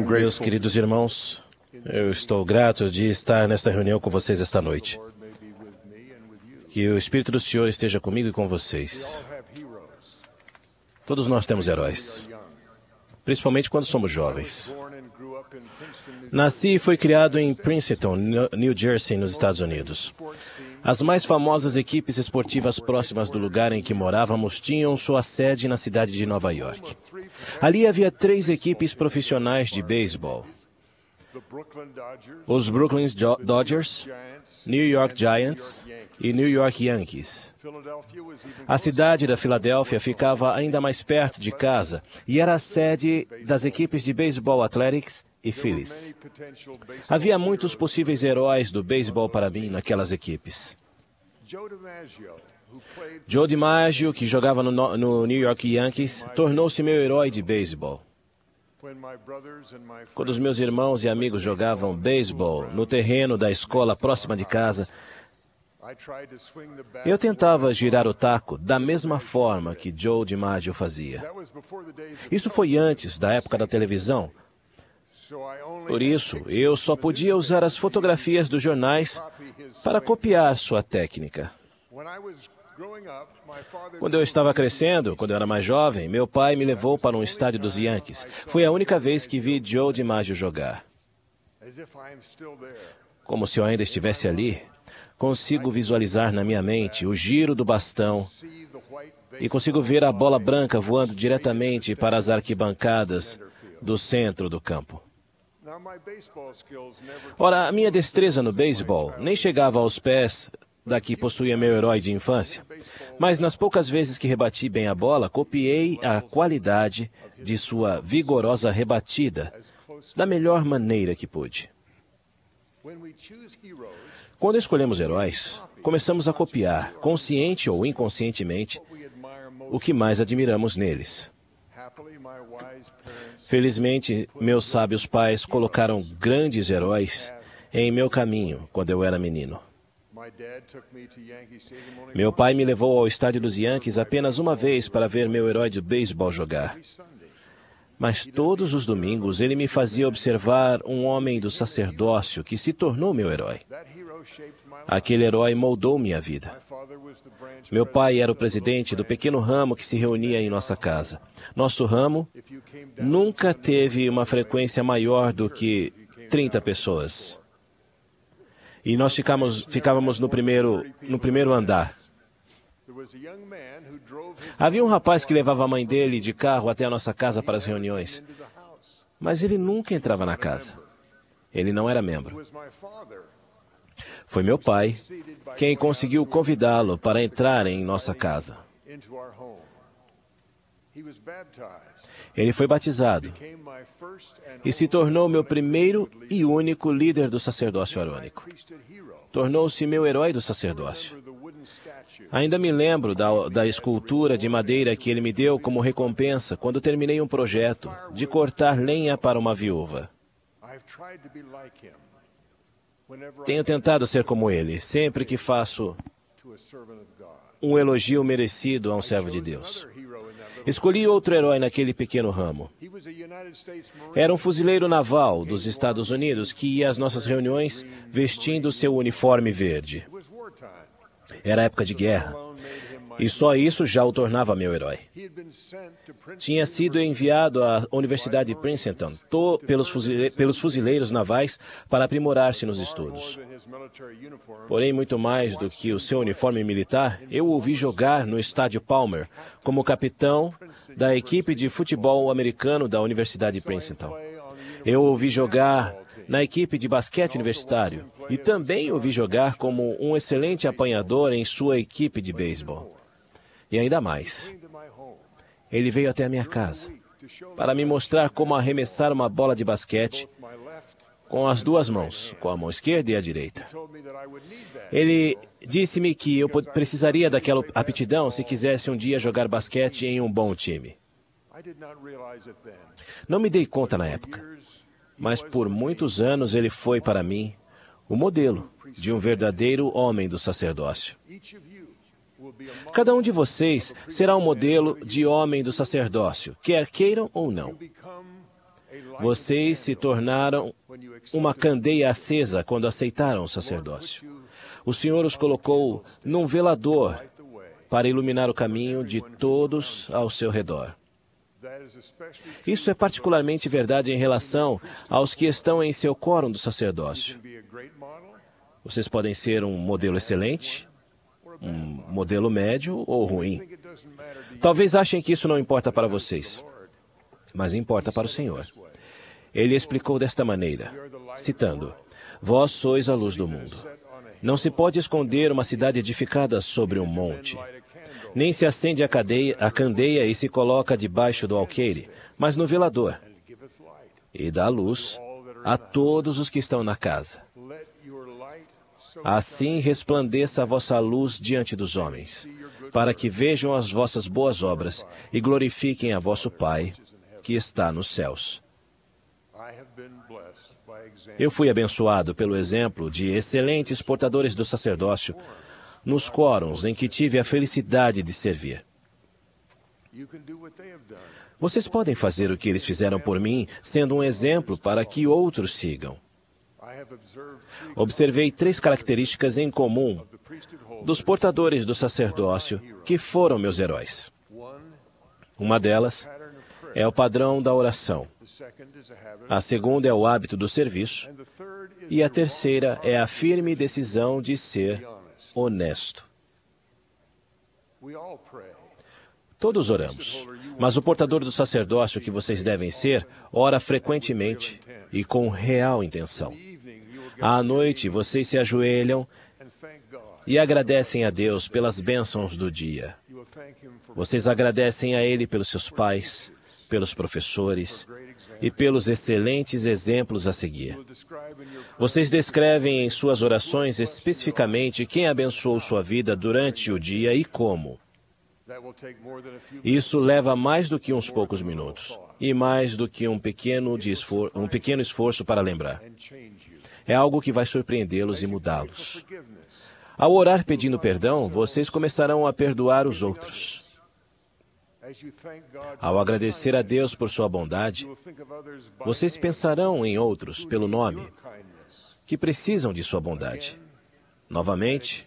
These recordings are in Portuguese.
Meus queridos irmãos, eu estou grato de estar nesta reunião com vocês esta noite. Que o Espírito do Senhor esteja comigo e com vocês. Todos nós temos heróis, principalmente quando somos jovens. Nasci e fui criado em Princeton, New Jersey, nos Estados Unidos. As mais famosas equipes esportivas próximas do lugar em que morávamos tinham sua sede na cidade de Nova York. Ali havia 3 equipes profissionais de beisebol: os Brooklyn Dodgers, New York Giants e New York Yankees. A cidade da Filadélfia ficava ainda mais perto de casa e era a sede das equipes de beisebol Athletics e Phillies. Havia muitos possíveis heróis do beisebol para mim naquelas equipes. Joe DiMaggio, que jogava no New York Yankees, tornou-se meu herói de beisebol. Quando os meus irmãos e amigos jogavam beisebol no terreno da escola próxima de casa, eu tentava girar o taco da mesma forma que Joe DiMaggio fazia. Isso foi antes da época da televisão. Por isso, eu só podia usar as fotografias dos jornais para copiar sua técnica. Quando eu estava crescendo, quando eu era mais jovem, meu pai me levou para um estádio dos Yankees. Foi a única vez que vi Joe DiMaggio jogar. Como se eu ainda estivesse ali, consigo visualizar na minha mente o giro do bastão e consigo ver a bola branca voando diretamente para as arquibancadas do centro do campo. Ora, a minha destreza no beisebol nem chegava aos pés da que possuía meu herói de infância, mas nas poucas vezes que rebati bem a bola, copiei a qualidade de sua vigorosa rebatida da melhor maneira que pude. Quando escolhemos heróis, começamos a copiar, consciente ou inconscientemente, o que mais admiramos neles. Felizmente, meus sábios pais colocaram grandes heróis em meu caminho quando eu era menino. Meu pai me levou ao estádio dos Yankees apenas uma vez para ver meu herói de beisebol jogar. Mas todos os domingos ele me fazia observar um homem do sacerdócio que se tornou meu herói. Aquele herói moldou minha vida. Meu pai era o presidente do pequeno ramo que se reunia em nossa casa. Nosso ramo nunca teve uma frequência maior do que 30 pessoas. E nós ficávamos no primeiro andar. Havia um rapaz que levava a mãe dele de carro até a nossa casa para as reuniões. Mas ele nunca entrava na casa. Ele não era membro. Foi meu pai quem conseguiu convidá-lo para entrar em nossa casa. Ele foi batizado e se tornou meu primeiro e único líder do sacerdócio arônico. Tornou-se meu herói do sacerdócio. Ainda me lembro da escultura de madeira que ele me deu como recompensa quando terminei um projeto de cortar lenha para uma viúva. Tenho tentado ser como ele, sempre que faço um elogio merecido a um servo de Deus. Escolhi outro herói naquele pequeno ramo. Era um fuzileiro naval dos Estados Unidos que ia às nossas reuniões vestindo seu uniforme verde. Era época de guerra, e só isso já o tornava meu herói. Tinha sido enviado à Universidade de Princeton pelos fuzileiros navais para aprimorar-se nos estudos. Porém, muito mais do que o seu uniforme militar, eu o vi jogar no estádio Palmer como capitão da equipe de futebol americano da Universidade de Princeton. Eu o vi jogar na equipe de basquete universitário e também o vi jogar como um excelente apanhador em sua equipe de beisebol. E ainda mais, ele veio até a minha casa para me mostrar como arremessar uma bola de basquete com as duas mãos, com a mão esquerda e a direita. Ele disse-me que eu precisaria daquela aptidão se quisesse um dia jogar basquete em um bom time. Não me dei conta na época, mas por muitos anos ele foi para mim o modelo de um verdadeiro homem do sacerdócio. Cada um de vocês será um modelo de homem do sacerdócio, quer queiram ou não. Vocês se tornaram uma candeia acesa quando aceitaram o sacerdócio. O Senhor os colocou num velador para iluminar o caminho de todos ao seu redor. Isso é particularmente verdade em relação aos que estão em seu quórum do sacerdócio. Vocês podem ser um modelo excelente, um modelo médio ou ruim. Talvez achem que isso não importa para vocês, mas importa para o Senhor. Ele explicou desta maneira, citando: Vós sois a luz do mundo. Não se pode esconder uma cidade edificada sobre um monte. Nem se acende a candeia e se coloca debaixo do alqueire, mas no velador, e dá luz a todos os que estão na casa. Assim resplandeça a vossa luz diante dos homens, para que vejam as vossas boas obras e glorifiquem a vosso Pai, que está nos céus. Eu fui abençoado pelo exemplo de excelentes portadores do sacerdócio nos quóruns em que tive a felicidade de servir. Vocês podem fazer o que eles fizeram por mim, sendo um exemplo para que outros sigam. Observei 3 características em comum dos portadores do sacerdócio que foram meus heróis. Uma delas é o padrão da oração. A segunda é o hábito do serviço. E a terceira é a firme decisão de ser honesto. Todos oramos, mas o portador do sacerdócio que vocês devem ser, ora frequentemente e com real intenção. À noite, vocês se ajoelham e agradecem a Deus pelas bênçãos do dia. Vocês agradecem a Ele pelos seus pais, pelos professores e pelos excelentes exemplos a seguir. Vocês descrevem em suas orações especificamente quem abençoou sua vida durante o dia e como. Isso leva mais do que uns poucos minutos e mais do que um pequeno esforço para lembrar. É algo que vai surpreendê-los e mudá-los. Ao orar pedindo perdão, vocês começarão a perdoar os outros. Ao agradecer a Deus por sua bondade, vocês pensarão em outros pelo nome, que precisam de sua bondade. Novamente,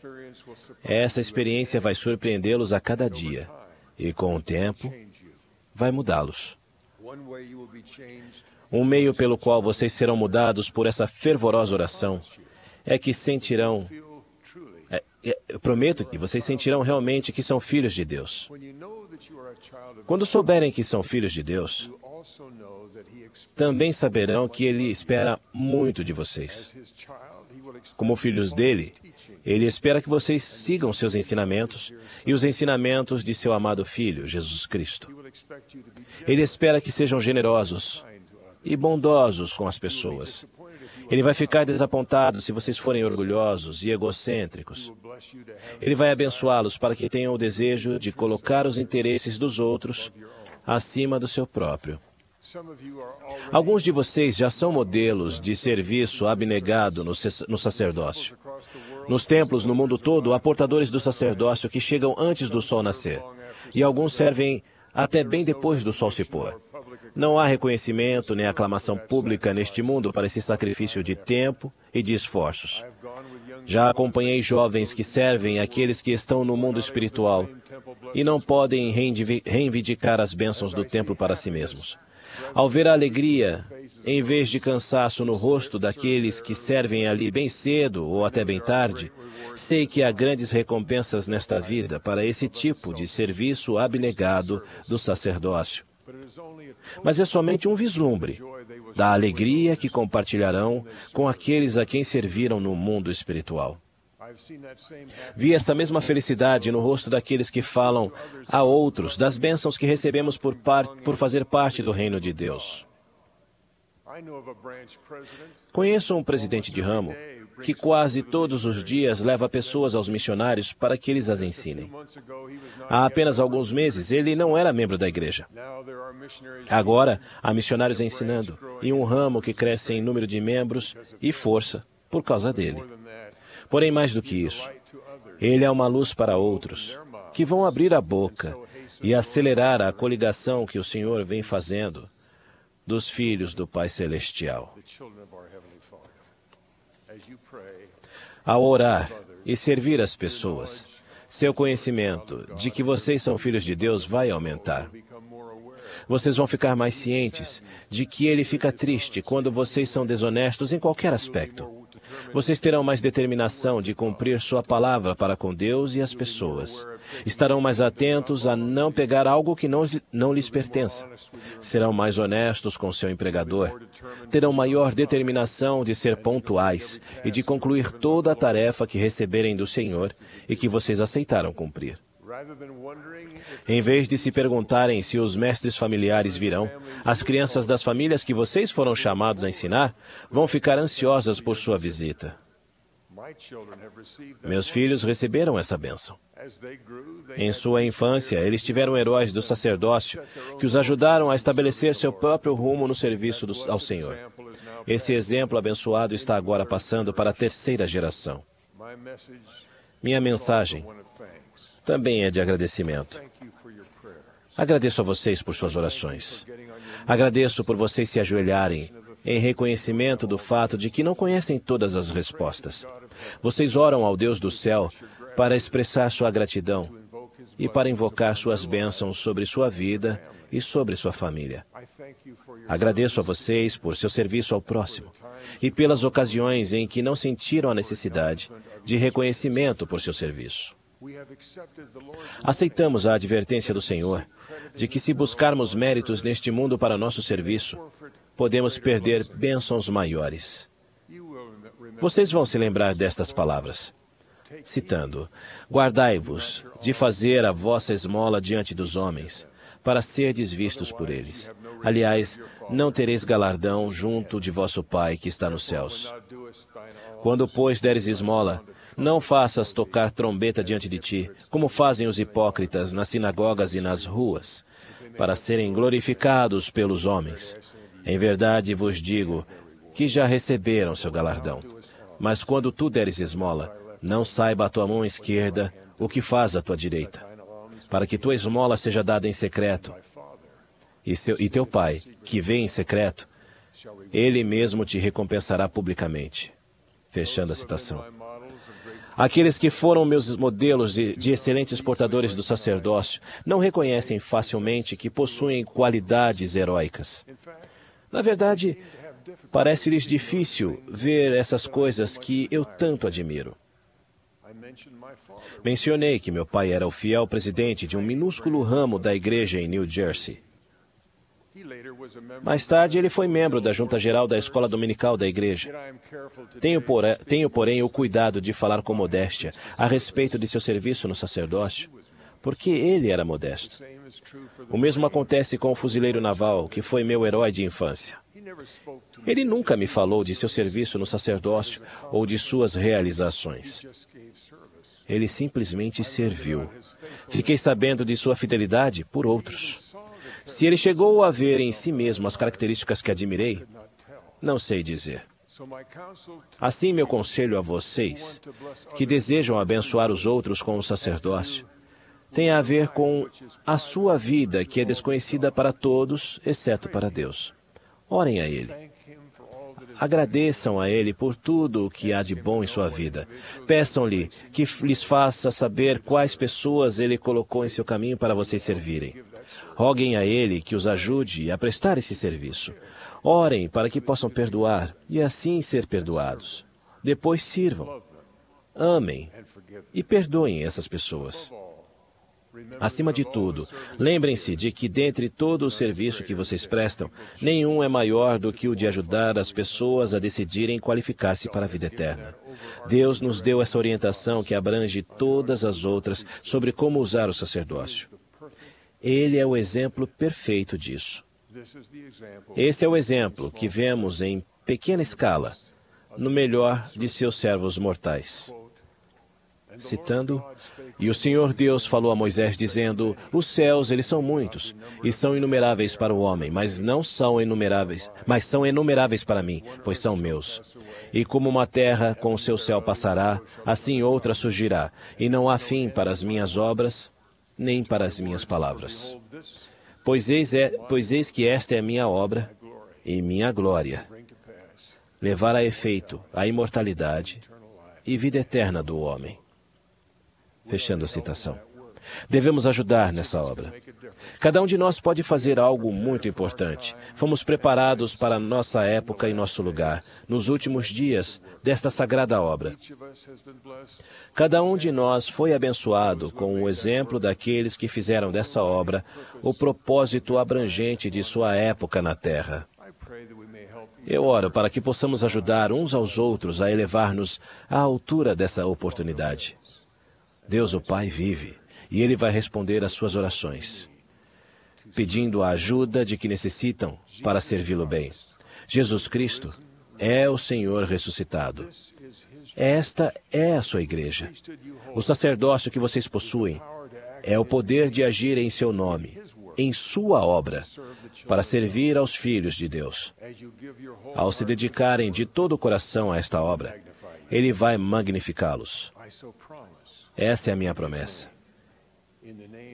essa experiência vai surpreendê-los a cada dia e, com o tempo, vai mudá-los. Um meio pelo qual vocês serão mudados por essa fervorosa oração é que sentirão... eu prometo que vocês sentirão realmente que são filhos de Deus. Quando souberem que são filhos de Deus, também saberão que Ele espera muito de vocês. Como filhos dele, Ele espera que vocês sigam seus ensinamentos e os ensinamentos de seu amado Filho, Jesus Cristo. Ele espera que sejam generosos e bondosos com as pessoas. Ele vai ficar desapontado se vocês forem orgulhosos e egocêntricos. Ele vai abençoá-los para que tenham o desejo de colocar os interesses dos outros acima do seu próprio. Alguns de vocês já são modelos de serviço abnegado no sacerdócio. Nos templos no mundo todo, há portadores do sacerdócio que chegam antes do sol nascer, e alguns servem até bem depois do sol se pôr. Não há reconhecimento nem aclamação pública neste mundo para esse sacrifício de tempo e de esforços. Já acompanhei jovens que servem aqueles que estão no mundo espiritual e não podem reivindicar as bênçãos do templo para si mesmos. Ao ver a alegria, em vez de cansaço no rosto daqueles que servem ali bem cedo ou até bem tarde, sei que há grandes recompensas nesta vida para esse tipo de serviço abnegado do sacerdócio. Mas é somente um vislumbre da alegria que compartilharão com aqueles a quem serviram no mundo espiritual. Vi essa mesma felicidade no rosto daqueles que falam a outros das bênçãos que recebemos por fazer parte do reino de Deus. Conheço um presidente de ramo que quase todos os dias leva pessoas aos missionários para que eles as ensinem. Há apenas alguns meses, ele não era membro da igreja. Agora, há missionários ensinando, e um ramo que cresce em número de membros e força por causa dele. Porém, mais do que isso, ele é uma luz para outros, que vão abrir a boca e acelerar a coligação que o Senhor vem fazendo dos filhos do Pai Celestial. Ao orar e servir as pessoas, seu conhecimento de que vocês são filhos de Deus vai aumentar. Vocês vão ficar mais cientes de que Ele fica triste quando vocês são desonestos em qualquer aspecto. Vocês terão mais determinação de cumprir sua palavra para com Deus e as pessoas. Estarão mais atentos a não pegar algo que não lhes pertença. Serão mais honestos com seu empregador. Terão maior determinação de ser pontuais e de concluir toda a tarefa que receberem do Senhor e que vocês aceitaram cumprir. Em vez de se perguntarem se os mestres familiares virão, as crianças das famílias que vocês foram chamados a ensinar vão ficar ansiosas por sua visita. Meus filhos receberam essa bênção. Em sua infância, eles tiveram heróis do sacerdócio que os ajudaram a estabelecer seu próprio rumo no serviço ao Senhor. Esse exemplo abençoado está agora passando para a terceira geração. Minha mensagem também é de agradecimento. Agradeço a vocês por suas orações. Agradeço por vocês se ajoelharem em reconhecimento do fato de que não conhecem todas as respostas. Vocês oram ao Deus do céu para expressar sua gratidão e para invocar suas bênçãos sobre sua vida e sobre sua família. Agradeço a vocês por seu serviço ao próximo e pelas ocasiões em que não sentiram a necessidade de reconhecimento por seu serviço. Aceitamos a advertência do Senhor de que, se buscarmos méritos neste mundo para nosso serviço, podemos perder bênçãos maiores. Vocês vão se lembrar destas palavras. Citando: guardai-vos de fazer a vossa esmola diante dos homens, para serdes vistos por eles. Aliás, não tereis galardão junto de vosso Pai que está nos céus. Quando, pois, deres esmola, não faças tocar trombeta diante de ti, como fazem os hipócritas nas sinagogas e nas ruas, para serem glorificados pelos homens. Em verdade vos digo que já receberam seu galardão. Mas quando tu deres esmola, não saiba a tua mão esquerda o que faz a tua direita, para que tua esmola seja dada em secreto. E teu Pai, que vê em secreto, Ele mesmo te recompensará publicamente. Fechando a citação. Aqueles que foram meus modelos de excelentes portadores do sacerdócio não reconhecem facilmente que possuem qualidades heróicas. Na verdade, parece-lhes difícil ver essas coisas que eu tanto admiro. Mencionei que meu pai era o fiel presidente de um minúsculo ramo da igreja em New Jersey. Mais tarde, ele foi membro da Junta Geral da Escola Dominical da igreja. Tenho, porém, o cuidado de falar com modéstia a respeito de seu serviço no sacerdócio, porque ele era modesto. O mesmo acontece com o fuzileiro naval, que foi meu herói de infância. Ele nunca me falou de seu serviço no sacerdócio ou de suas realizações. Ele simplesmente serviu. Fiquei sabendo de sua fidelidade por outros. Se ele chegou a ver em si mesmo as características que admirei, não sei dizer. Assim, meu conselho a vocês, que desejam abençoar os outros com o sacerdócio, tem a ver com a sua vida, que é desconhecida para todos, exceto para Deus. Orem a Ele. Agradeçam a Ele por tudo o que há de bom em sua vida. Peçam-lhe que lhes faça saber quais pessoas Ele colocou em seu caminho para vocês servirem. Roguem a Ele que os ajude a prestar esse serviço. Orem para que possam perdoar e assim ser perdoados. Depois sirvam. Amem e perdoem essas pessoas. Acima de tudo, lembrem-se de que dentre todo o serviço que vocês prestam, nenhum é maior do que o de ajudar as pessoas a decidirem qualificar-se para a vida eterna. Deus nos deu essa orientação que abrange todas as outras sobre como usar o sacerdócio. Ele é o exemplo perfeito disso. Esse é o exemplo que vemos em pequena escala, no melhor de seus servos mortais. Citando: e o Senhor Deus falou a Moisés, dizendo: os céus, eles são muitos, e são inumeráveis para o homem, mas são inumeráveis para mim, pois são meus. E como uma terra com o seu céu passará, assim outra surgirá, e não há fim para as minhas obras nem para as minhas palavras. Pois eis que esta é a minha obra e minha glória, levar a efeito a imortalidade e vida eterna do homem. Fechando a citação. Devemos ajudar nessa obra. Cada um de nós pode fazer algo muito importante. Fomos preparados para nossa época e nosso lugar, nos últimos dias desta sagrada obra. Cada um de nós foi abençoado com o exemplo daqueles que fizeram dessa obra o propósito abrangente de sua época na Terra. Eu oro para que possamos ajudar uns aos outros a elevar-nos à altura dessa oportunidade. Deus, o Pai, vive, e Ele vai responder às suas orações, pedindo a ajuda de que necessitam para servi-lo bem. Jesus Cristo é o Senhor ressuscitado. Esta é a sua igreja. O sacerdócio que vocês possuem é o poder de agir em seu nome, em sua obra, para servir aos filhos de Deus. Ao se dedicarem de todo o coração a esta obra, Ele vai magnificá-los. Essa é a minha promessa.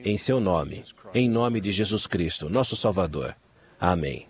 Em seu nome, em nome de Jesus Cristo, nosso Salvador. Amém.